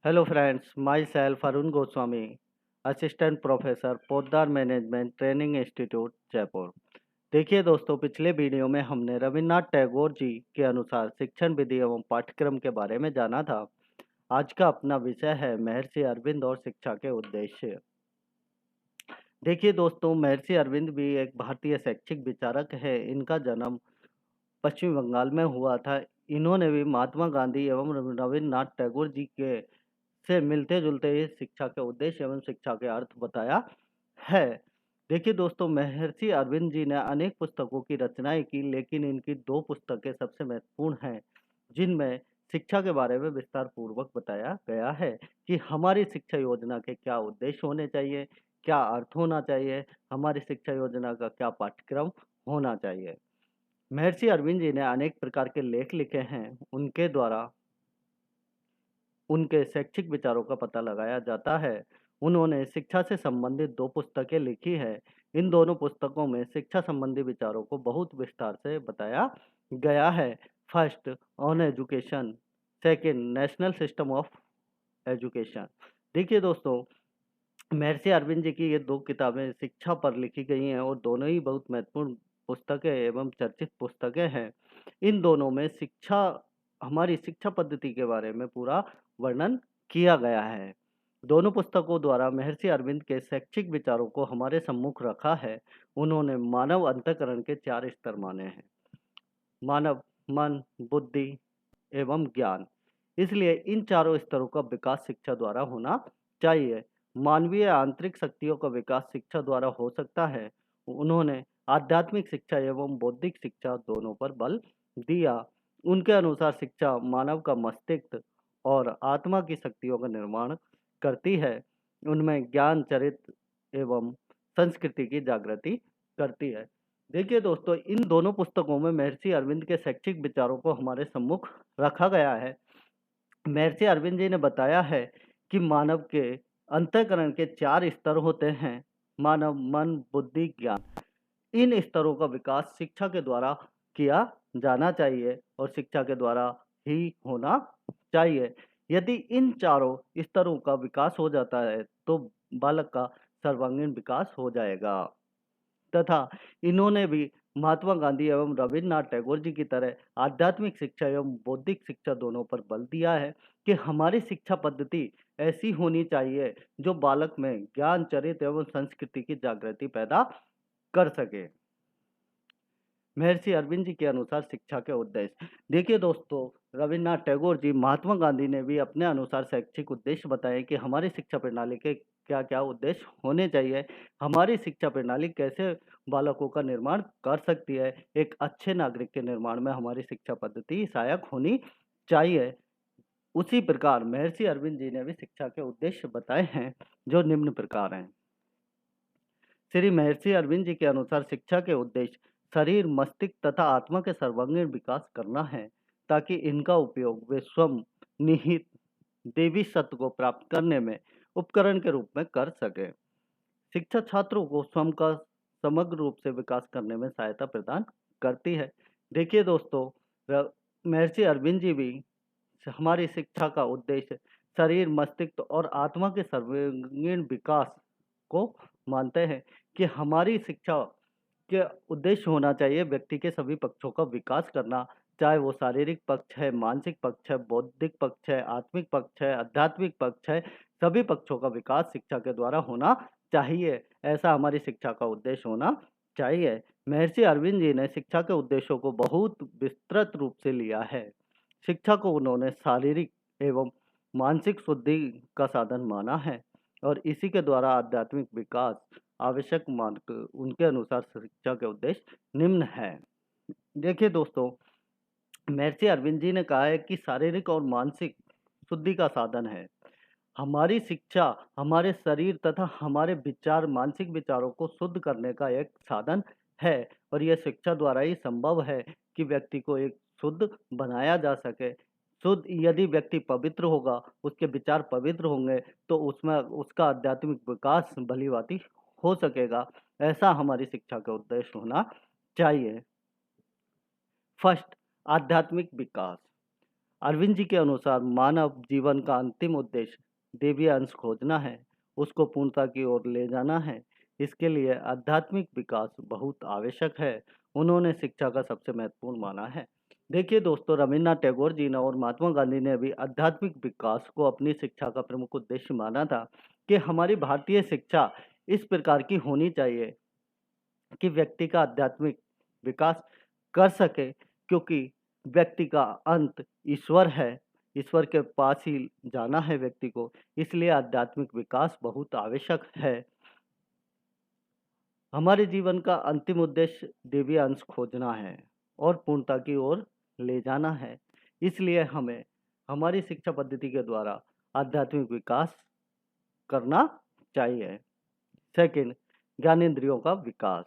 Hello friends, myself Arun Goswami, Assistant Professor, Poddar management training institute Jaipur. देखिए दोस्तों, पिछले video में हमने रविन्द्रनाथ टैगोर जी के अनुसार शिक्षण विधि एवं पाठ्यक्रम के बारे में जाना था। आज का अपना विषय है महर्षि अरविंद और शिक्षा के उद्देश्य। देखिए दोस्तों, महर्षि अरविंद भी एक भारतीय शैक्षिक विचारक है। इनका जन्म पश्चिम बंगाल में हुआ था। इन्होंने भी महात्मा गांधी एवं रविन्द्रनाथ टैगोर जी के से मिलते-जुलते ही शिक्षा के उद्देश्य एवं शिक्षा के अर्थ बताया है। देखिए दोस्तों, महर्षि अरविंद जी ने अनेक पुस्तकों की रचनाएँ की, लेकिन इनकी 2 पुस्तकें सबसे महत्वपूर्ण हैं, जिनमें शिक्षा के बारे में विस्तार पूर्वक बताया गया है कि हमारी शिक्षा योजना के क्या उद्देश्य होने चाहिए, क्या अर्थ होना चाहिए, हमारी शिक्षा योजना का क्या पाठ्यक्रम होना चाहिए। महर्षि अरविंद जी ने अनेक प्रकार के लेख लिखे हैं। उनके द्वारा उनके शैक्षिक विचारों का पता लगाया जाता है। उन्होंने शिक्षा से संबंधित 2 पुस्तकें लिखी हैं। इन दोनों पुस्तकों में शिक्षा संबंधी विचारों को बहुत विस्तार से बताया गया है। First on education, second national system of education. देखिए दोस्तों, महर्षि अरविंद जी की ये 2 किताबें शिक्षा पर लिखी गई हैं और दोनों ही बहुत महत्वपूर्ण पुस्तकें एवं चर्चित पुस्तकें हैं। इन दोनों में हमारी शिक्षा पद्धति के बारे में पूरा वर्णन किया गया है। दोनों पुस्तकों द्वारा महर्षि अरविंद के शैक्षिक विचारों को हमारे सम्मुख रखा है। उन्होंने मानव अंतःकरण के 4 स्तर माने हैं: मानव, मन, बुद्धि एवं ज्ञान। इसलिए इन चारों स्तरों का विकास शिक्षा द्वारा होना चाहिए। मानवीय आंतरिक शक्तियों का विकास शिक्षा द्वारा हो सकता है। उन्होंने आध्यात्मिक शिक्षा एवं बौद्धिक शिक्षा दोनों पर बल दिया। उनके अनुसार शिक्षा मानव का मस्तिष्क और आत्मा की शक्तियों का निर्माण करती है। उनमें ज्ञान, चरित्र एवं संस्कृति की जागृति करती है। देखिए दोस्तों, इन दोनों पुस्तकों में महर्षि अरविंद के शैक्षिक विचारों को हमारे सम्मुख रखा गया है। महर्षि अरविंद जी ने बताया है कि मानव के अंतःकरण के 4 स्तर होते हैं: मानव, मन, बुद्धि, ज्ञान। इन स्तरों का विकास शिक्षा के द्वारा किया जाना चाहिए और शिक्षा के द्वारा ही होना चाहिए। यदि इन चारों स्तरों का विकास हो जाता है तो बालक का सर्वांगीण विकास हो जाएगा। तथा इन्होंने भी महात्मा गांधी एवं रविन्द्रनाथ टैगोर जी की तरह आध्यात्मिक शिक्षा एवं बौद्धिक शिक्षा दोनों पर बल दिया है कि हमारी शिक्षा पद्धति ऐसी होनी चाहिए जो बालक में ज्ञान, चरित्र एवं संस्कृति की जागृति पैदा कर सके। महर्षि अरविंद जी के अनुसार शिक्षा के उद्देश्य। देखिए दोस्तों, रविन्द्रनाथ टैगोर जी, महात्मा गांधी ने भी अपने अनुसार शैक्षिक उद्देश्य बताए कि हमारी शिक्षा प्रणाली के क्या क्या उद्देश्य होने चाहिए, हमारी शिक्षा प्रणाली कैसे बालकों का निर्माण कर सकती है। एक अच्छे नागरिक के निर्माण में हमारी शिक्षा पद्धति सहायक होनी चाहिए। उसी प्रकार महर्षि अरविंद जी ने भी शिक्षा के उद्देश्य बताए हैं, जो निम्न प्रकार हैं। श्री महर्षि अरविंद जी के अनुसार शिक्षा के उद्देश्य शरीर, मस्तिष्क तथा आत्मा के सर्वांगीण विकास करना है, ताकि इनका उपयोग वे स्वयं निहित देवी सत्व को प्राप्त करने में उपकरण के रूप में कर सके। शिक्षा छात्रों को स्वयं का समग्र रूप से विकास करने में सहायता प्रदान करती है। देखिए दोस्तों, महर्षि अरविंद जी भी हमारी शिक्षा का उद्देश्य शरीर, मस्तिष्क और आत्मा के सर्वांगीण विकास को मानते हैं कि हमारी शिक्षा के उद्देश्य होना चाहिए व्यक्ति के सभी पक्षों का विकास करना, चाहे वो शारीरिक पक्ष है, मानसिक पक्ष है, बौद्धिक पक्ष है, आत्मिक पक्ष है, आध्यात्मिक पक्ष है, सभी पक्षों का विकास शिक्षा के द्वारा होना चाहिए। ऐसा हमारी शिक्षा का उद्देश्य होना चाहिए। महर्षि अरविंद जी ने शिक्षा के उद्देश्यों को बहुत विस्तृत रूप से लिया है। शिक्षा को उन्होंने शारीरिक एवं मानसिक शुद्धि का साधन माना है और इसी के द्वारा आध्यात्मिक विकास आवश्यक मानकर उनके अनुसार शिक्षा के उद्देश्य निम्न है। देखिए दोस्तों, महर्षि अरविंद जी ने कहा है कि शारीरिक और मानसिक शुद्धि का साधन है। हमारी शिक्षा हमारे शरीर तथा हमारे विचार, मानसिक विचारों को शुद्ध करने का एक साधन है और यह शिक्षा द्वारा ही संभव है कि व्यक्ति को एक शुद्ध बनाया जा सके। शुद्ध यदि व्यक्ति पवित्र होगा, उसके विचार पवित्र होंगे, तो उसमें उसका आध्यात्मिक विकास भली-भांति हो सकेगा। ऐसा हमारी शिक्षा का उद्देश्य होना चाहिए। फर्स्ट, आध्यात्मिक विकास। अरविंद जी के अनुसार मानव जीवन का अंतिम उद्देश्य दैवीय अंश खोजना है, उसको पूर्णता की ओर ले जाना है। इसके लिए आध्यात्मिक विकास बहुत आवश्यक है। उन्होंने शिक्षा का सबसे महत्वपूर्ण माना है। देखिए दोस्तों, रविन्द्रनाथ टैगोर जी ने और महात्मा गांधी ने भी आध्यात्मिक विकास को अपनी शिक्षा का प्रमुख उद्देश्य माना था कि हमारी भारतीय शिक्षा इस प्रकार की होनी चाहिए कि व्यक्ति का आध्यात्मिक विकास कर सके, क्योंकि व्यक्ति का अंत ईश्वर है। ईश्वर के पास ही जाना है व्यक्ति को, इसलिए आध्यात्मिक विकास बहुत आवश्यक है। हमारे जीवन का अंतिम उद्देश्य दैवीय अंश खोजना है और पूर्णता की ओर ले जाना है। इसलिए हमें हमारी शिक्षा पद्धति के द्वारा आध्यात्मिक विकास करना चाहिए। सेकंड, ज्ञानेंद्रियों का विकास।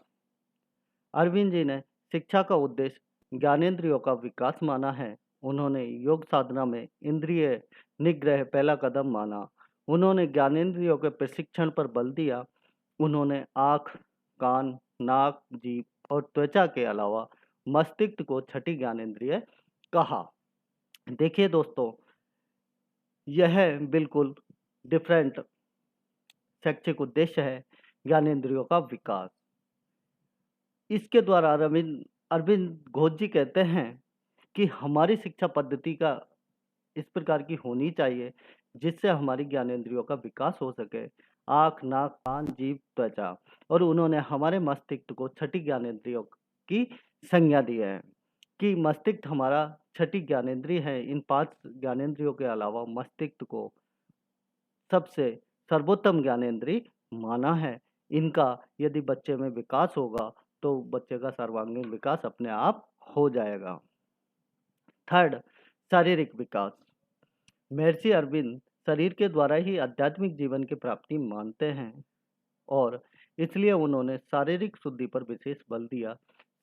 अरविंद जी ने शिक्षा का उद्देश्य ज्ञानेंद्रियों का विकास माना है। उन्होंने योग साधना में इंद्रिय निग्रह पहला कदम माना। उन्होंने ज्ञानेंद्रियों के प्रशिक्षण पर बल दिया। उन्होंने आँख, कान, नाक, जीभ और त्वचा के अलावा मस्तिष्क को छठी ज्ञानेंद्रिय कहा। देखिए दोस्तों, यह बिल्कुल डिफरेंट शैक्षिक उद्देश्य है, ज्ञानेंद्रियों का विकास। इसके द्वारा अरविंद घोष जी कहते हैं कि हमारी शिक्षा पद्धति का इस प्रकार की होनी चाहिए जिससे हमारी ज्ञानेंद्रियों का विकास हो सके। आँख, नाक, कान, जीभ, त्वचा, और उन्होंने हमारे मस्तिष्क को छठी ज्ञानेंद्रियों की संज्ञा दी है कि मस्तिष्क हमारा छठी ज्ञानेंद्रिय है। इन 5 ज्ञानेंद्रियों के अलावा मस्तिष्क को सबसे सर्वोत्तम ज्ञानेंद्रिय माना है। इनका यदि बच्चे में विकास होगा तो बच्चे का सर्वांगीण विकास अपने आप हो जाएगा। थर्ड, शारीरिक विकास। महर्षि अरविंद शरीर के द्वारा ही आध्यात्मिक जीवन की प्राप्ति मानते हैं और इसलिए उन्होंने शारीरिक शुद्धि पर विशेष बल दिया।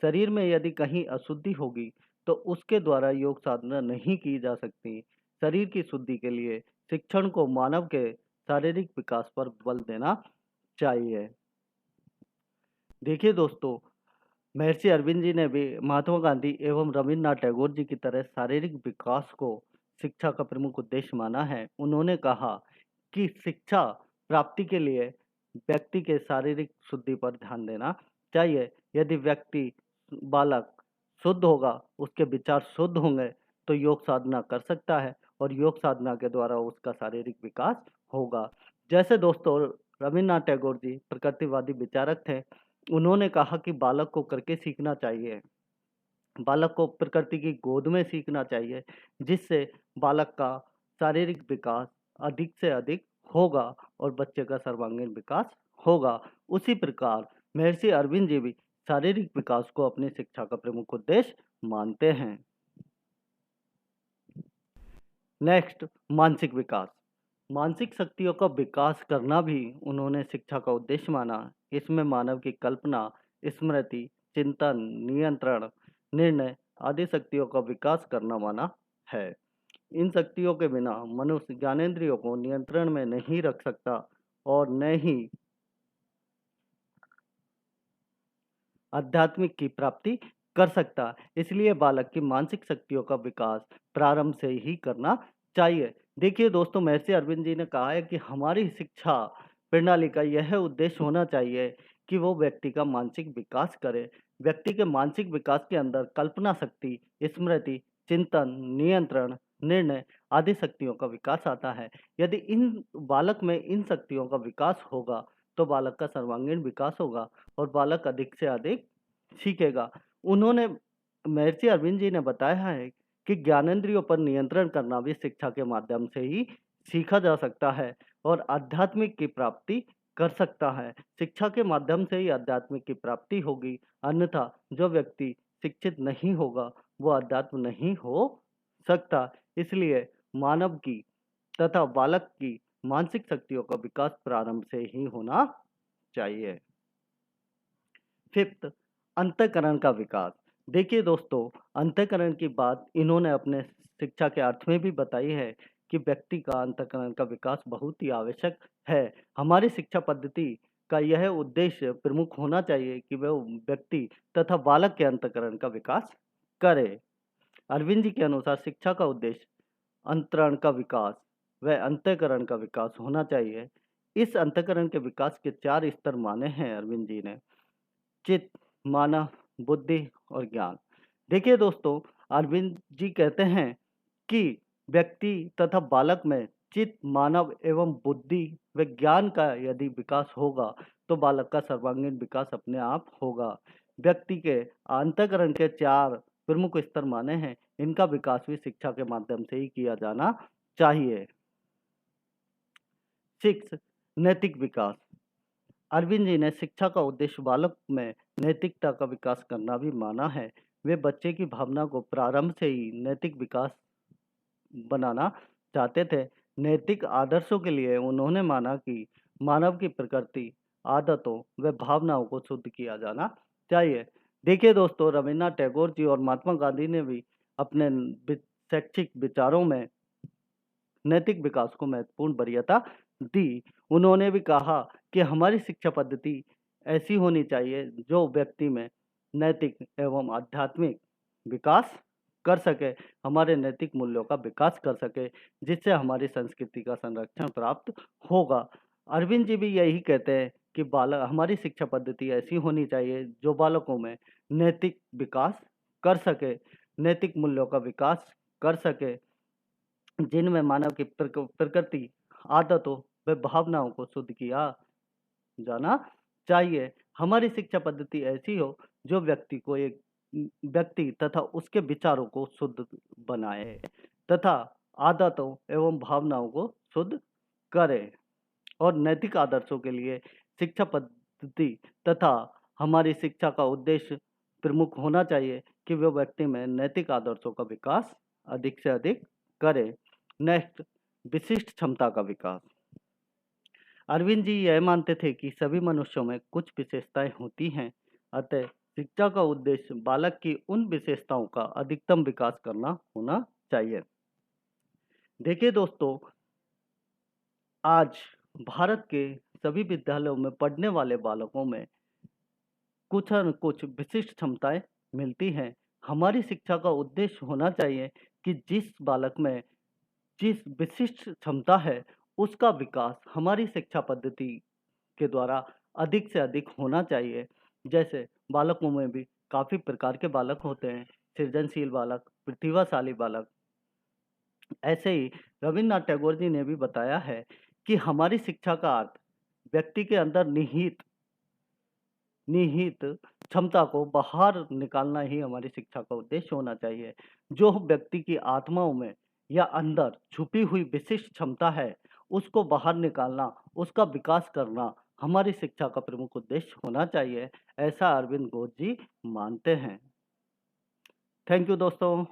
शरीर में यदि कहीं अशुद्धि होगी तो उसके द्वारा योग साधना नहीं की जा सकती। शरीर की शुद्धि के लिए शिक्षण को मानव के शारीरिक विकास पर बल देना चाहिए। देखिए दोस्तों, महर्षि अरविंद जी ने भी महात्मा गांधी एवं रविन्द्रनाथ टैगोर जी की तरह शारीरिक विकास को शिक्षा का प्रमुख उद्देश्य माना है। उन्होंने कहा कि शिक्षा प्राप्ति के लिए व्यक्ति के शारीरिक शुद्धि पर ध्यान देना चाहिए। यदि व्यक्ति बालक शुद्ध होगा, उसके विचार शुद्ध होंगे तो योग साधना कर सकता है और योग साधना के द्वारा उसका शारीरिक विकास होगा। जैसे दोस्तों, रविन्द्रनाथ टैगोर जी प्रकृतिवादी विचारक थे। उन्होंने कहा कि बालक को करके सीखना चाहिए, बालक को प्रकृति की गोद में सीखना चाहिए, जिससे बालक का शारीरिक विकास अधिक से अधिक होगा और बच्चे का सर्वांगीण विकास होगा। उसी प्रकार महर्षि अरविंद जी भी शारीरिक विकास को अपनी शिक्षा का प्रमुख उद्देश्य मानते हैं। नेक्स्ट, मानसिक विकास। मानसिक शक्तियों का विकास करना भी उन्होंने शिक्षा का उद्देश्य माना। इसमें मानव की कल्पना, स्मृति, चिंतन, नियंत्रण, निर्णय आदि शक्तियों का विकास करना माना है। इन शक्तियों के बिना मनुष्य ज्ञानेंद्रियों को नियंत्रण में नहीं रख सकता और न ही आध्यात्मिक की प्राप्ति कर सकता। इसलिए बालक की मानसिक शक्तियों का विकास प्रारंभ से ही करना चाहिए। देखिए दोस्तों, महर्षि अरविंद जी ने कहा है कि हमारी शिक्षा प्रणाली का यह उद्देश्य होना चाहिए कि वो व्यक्ति का मानसिक विकास करे। व्यक्ति के मानसिक विकास के अंदर कल्पना शक्ति, स्मृति, चिंतन, नियंत्रण, निर्णय आदि शक्तियों का विकास आता है। यदि इन बालक में इन शक्तियों का विकास होगा तो बालक का सर्वांगीण विकास होगा और बालक अधिक से अधिक सीखेगा। उन्होंने महर्षि अरविंद जी ने बताया है कि ज्ञानेंद्रियों पर नियंत्रण करना भी शिक्षा के माध्यम से ही सीखा जा सकता है और आध्यात्मिक की प्राप्ति कर सकता है। शिक्षा के माध्यम से ही आध्यात्मिक की प्राप्ति होगी, अन्यथा जो व्यक्ति शिक्षित नहीं होगा वो अध्यात्म नहीं हो सकता। इसलिए मानव की तथा बालक की मानसिक शक्तियों का विकास प्रारंभ से ही होना चाहिए। फिफ्थ, अंतःकरण का विकास। देखिए दोस्तों, अंतःकरण की बात इन्होंने अपने शिक्षा के अर्थ में भी बताई है कि व्यक्ति का अंतःकरण का विकास बहुत ही आवश्यक है। हमारी शिक्षा पद्धति का यह उद्देश्य प्रमुख होना चाहिए कि वह व्यक्ति तथा बालक के अंतःकरण का विकास करे। अरविंद जी के अनुसार शिक्षा का उद्देश्य अंतरण का विकास व अंतःकरण का विकास होना चाहिए। इस अंतःकरण के विकास के 4 स्तर माने हैं अरविंद जी ने, चित्त, मानव, बुद्धि और ज्ञान। देखिए दोस्तों, अरविंद जी कहते हैं कि व्यक्ति तथा बालक में चित्त, मानव एवं बुद्धि व ज्ञान का यदि विकास होगा तो बालक का सर्वांगीण विकास अपने आप होगा। व्यक्ति के अंतःकरण के 4 प्रमुख स्तर माने हैं, इनका विकास भी शिक्षा के माध्यम से ही किया जाना चाहिए। 6 नैतिक विकास। अरविंद जी ने शिक्षा का उद्देश्य बालक में नैतिकता का विकास करना भी माना है। वे बच्चे की भावना को प्रारंभ से ही नैतिक विकास बनाना चाहते थे। नैतिक आदर्शों के लिए उन्होंने माना कि मानव की प्रकृति, आदतों व भावनाओं को शुद्ध किया जाना चाहिए। देखिए दोस्तों, रविन्द्रनाथ टैगोर जी और महात्मा गांधी ने भी अपने शैक्षिक विचारों में नैतिक विकास को महत्वपूर्ण वरीयता दी। उन्होंने भी कहा कि हमारी शिक्षा पद्धति ऐसी होनी चाहिए जो व्यक्ति में नैतिक एवं आध्यात्मिक विकास कर सके, हमारे नैतिक मूल्यों का विकास कर सके, जिससे हमारी संस्कृति का संरक्षण प्राप्त होगा। अरविंद जी भी यही कहते हैं कि बालक हमारी शिक्षा पद्धति ऐसी होनी चाहिए जो बालकों में नैतिक विकास कर सके, नैतिक मूल्यों का विकास कर सके, जिनमें मानव की प्रकृति, आदतों व भावनाओं को शुद्ध किया जाना चाहिए। हमारी शिक्षा पद्धति ऐसी हो जो व्यक्ति तथा उसके विचारों को शुद्ध बनाए तथा आदतों एवं भावनाओं को शुद्ध करे। और नैतिक आदर्शों के लिए शिक्षा पद्धति तथा हमारी शिक्षा का उद्देश्य प्रमुख होना चाहिए कि वह व्यक्ति में नैतिक आदर्शों का विकास अधिक से अधिक करे। नेक्स्ट, विशिष्ट क्षमता का विकास। अरविंद जी यह मानते थे कि सभी मनुष्यों में कुछ विशेषताएं होती हैं, अतः शिक्षा का उद्देश्य बालक की उन विशेषताओं का अधिकतम विकास करना होना चाहिए। देखिए दोस्तों, आज भारत के सभी विद्यालयों में पढ़ने वाले बालकों में कुछ न कुछ विशिष्ट क्षमताएं मिलती हैं। हमारी शिक्षा का उद्देश्य होना चाहिए कि जिस बालक में जिस विशिष्ट क्षमता है उसका विकास हमारी शिक्षा पद्धति के द्वारा अधिक से अधिक होना चाहिए। जैसे बालकों में भी काफी प्रकार के बालक होते हैं, सृजनशील बालक, प्रतिभाशाली बालक। ऐसे ही रविन्द्रनाथ टैगोर जी ने भी बताया है कि हमारी शिक्षा का अर्थ व्यक्ति के अंदर निहित निहित क्षमता को बाहर निकालना ही हमारी शिक्षा का उद्देश्य होना चाहिए। जो व्यक्ति की आत्माओं में या अंदर छुपी हुई विशिष्ट क्षमता है उसको बाहर निकालना, उसका विकास करना हमारी शिक्षा का प्रमुख उद्देश्य होना चाहिए, ऐसा अरविंद घोष जी मानते हैं। थैंक यू दोस्तों।